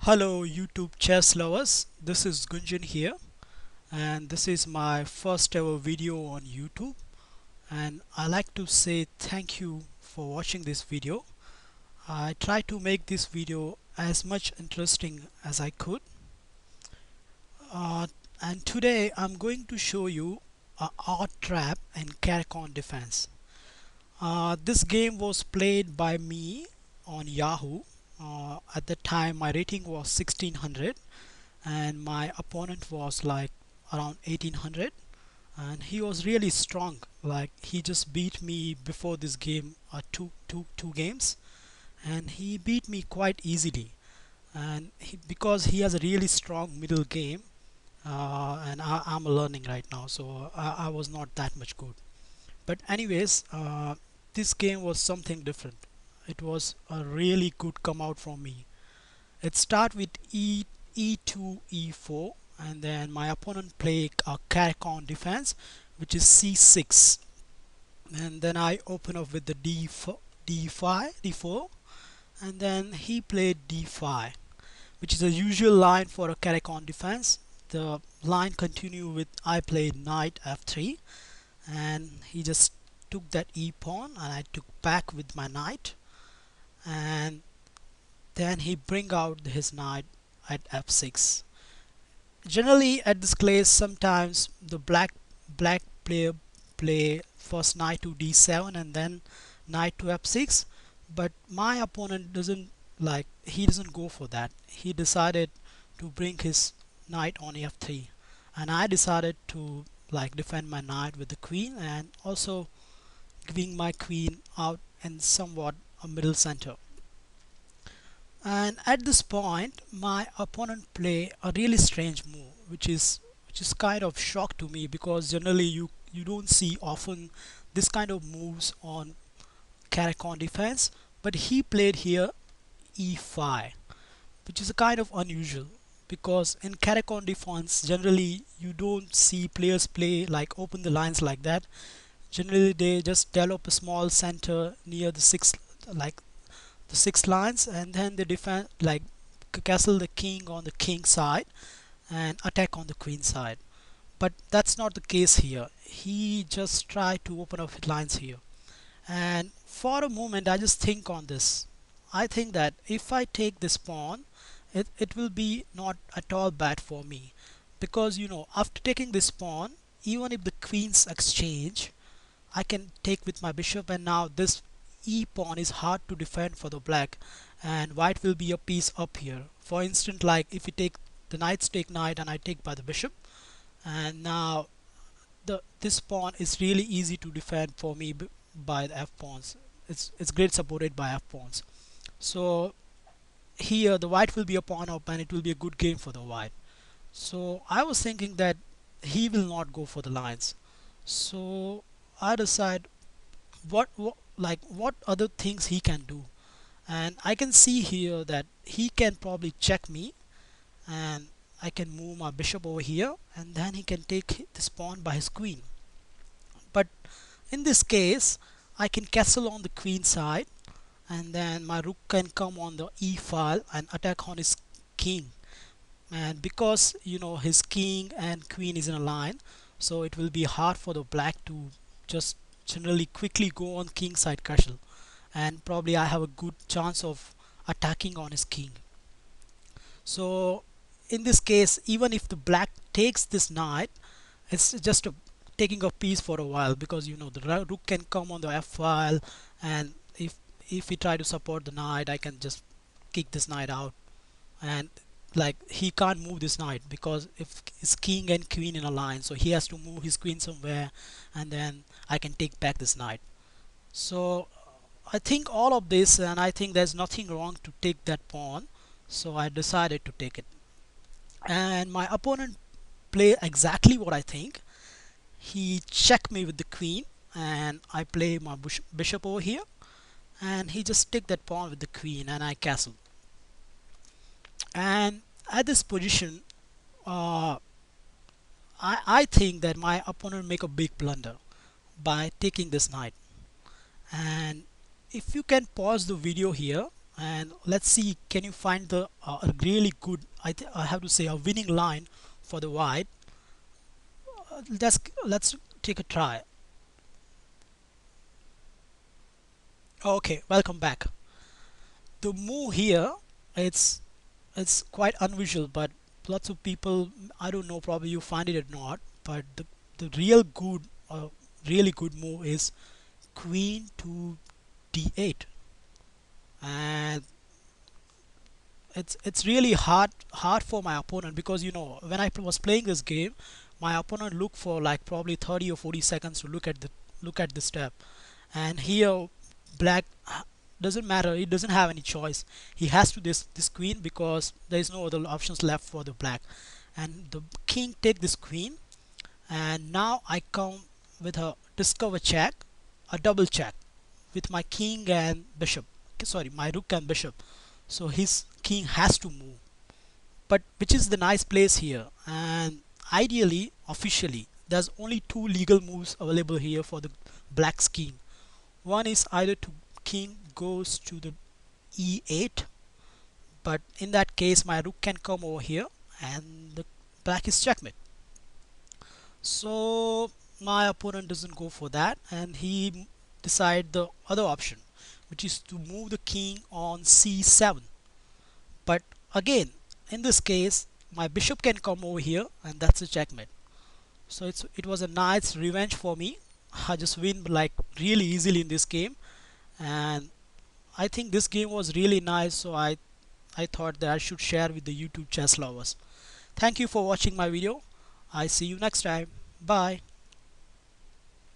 Hello YouTube chess lovers, this is Gunjan here, and this is my first ever video on YouTube, and I like to say thank you for watching this video. I try to make this video as much interesting as I could, uh, and today I'm going to show you a art trap and Caro Cann defense. This game was played by me on Yahoo. At the time my rating was 1600 and my opponent was like around 1800, and he was really strong. Like, he just beat me before this game, two games, and he beat me quite easily. And because he has a really strong middle game, and I'm learning right now, so I was not that much good. But anyways, this game was something different. It was a really good come out from me. It start with e2 e4, and then my opponent play a Caro Cann defense, which is c6, and then I open up with the d4, and then he played d5, which is a usual line for a Caro Cann defense. The line continue with I played knight f3, and he just took that e pawn and I took back with my knight, and then he bring out his knight at f6. Generally at this place, sometimes the black player play first knight to d7 and then knight to f6, but my opponent doesn't, like, he doesn't go for that. He decided to bring his knight on f3, and I decided to like defend my knight with the queen and also giving my queen out in somewhat a middle center. And at this point my opponent play a really strange move, which is kind of shock to me, because generally you don't see often this kind of moves on Caro Cann defense. But he played here e5, which is a kind of unusual, because in Caro Cann defense generally you don't see players play like open the lines like that. Generally they just develop a small center near the six lines, and then they defend, like, castle the king on the king side and attack on the queen side. But that's not the case here. He just tried to open up his lines here, and for a moment I just think on this. I think that if I take this pawn, it will be not at all bad for me, because after taking this pawn, even if the queens exchange, I can take with my bishop, and now this e pawn is hard to defend for the black, and white will be a piece up here. For instance, like if you take the knights take knight and I take by the bishop, and now this pawn is really easy to defend for me by the f pawns. It's great supported by f pawns. So here the white will be a pawn up, and it will be a good game for the white. So I was thinking that he will not go for the lines. So I decide what other things he can do, and I can see here that he can probably check me, and I can move my bishop over here, and then he can take this pawn by his queen. But in this case I can castle on the queen side, and then my rook can come on the e file and attack on his king. And because his king and queen is in a line, so it will be hard for the black to just generally quickly go on king side castle, and probably I have a good chance of attacking on his king. So in this case, even if the black takes this knight, it's just taking a piece for a while, because the rook can come on the f file, and if we try to support the knight, I can just kick this knight out, and like he can't move this knight because if his king and queen in a line, so he has to move his queen somewhere, and then I can take back this knight. So I think all of this, and I think there's nothing wrong to take that pawn, so I decided to take it. And my opponent play exactly what I think. He checked me with the queen, and I play my bishop over here, and he just take that pawn with the queen, and I castle. And at this position, uh, I think that my opponent make a big blunder by taking this knight. And if you can pause the video here, and let's see, can you find the a really good, I have to say, a winning line for the white. Let's take a try. Okay, welcome back. The move here, it's it's quite unusual, but lots of people, I don't know, probably you find it or not, but the real good, really good move is queen to d8. And it's really hard for my opponent, because when I was playing this game, my opponent looked for like probably 30 or 40 seconds to look at the step. And here black doesn't matter, he doesn't have any choice. He has to this queen, because there is no other options left for the black. And the king take this queen, and now I come with a discover check, a double check with my king and bishop. Okay, sorry, my rook and bishop. So his king has to move, but which is the nice place here. And ideally, officially, there's only two legal moves available here for the black's king. One is either to king goes to the e8, but in that case my rook can come over here and the black is checkmate. So my opponent doesn't go for that, and he decide the other option, which is to move the king on c7. But again, in this case, my bishop can come over here, and that's a checkmate. So it was a nice revenge for me. I just win like really easily in this game, and I think this game was really nice. So I thought that I should share with the YouTube chess lovers. Thank you for watching my video. I see you next time. Bye.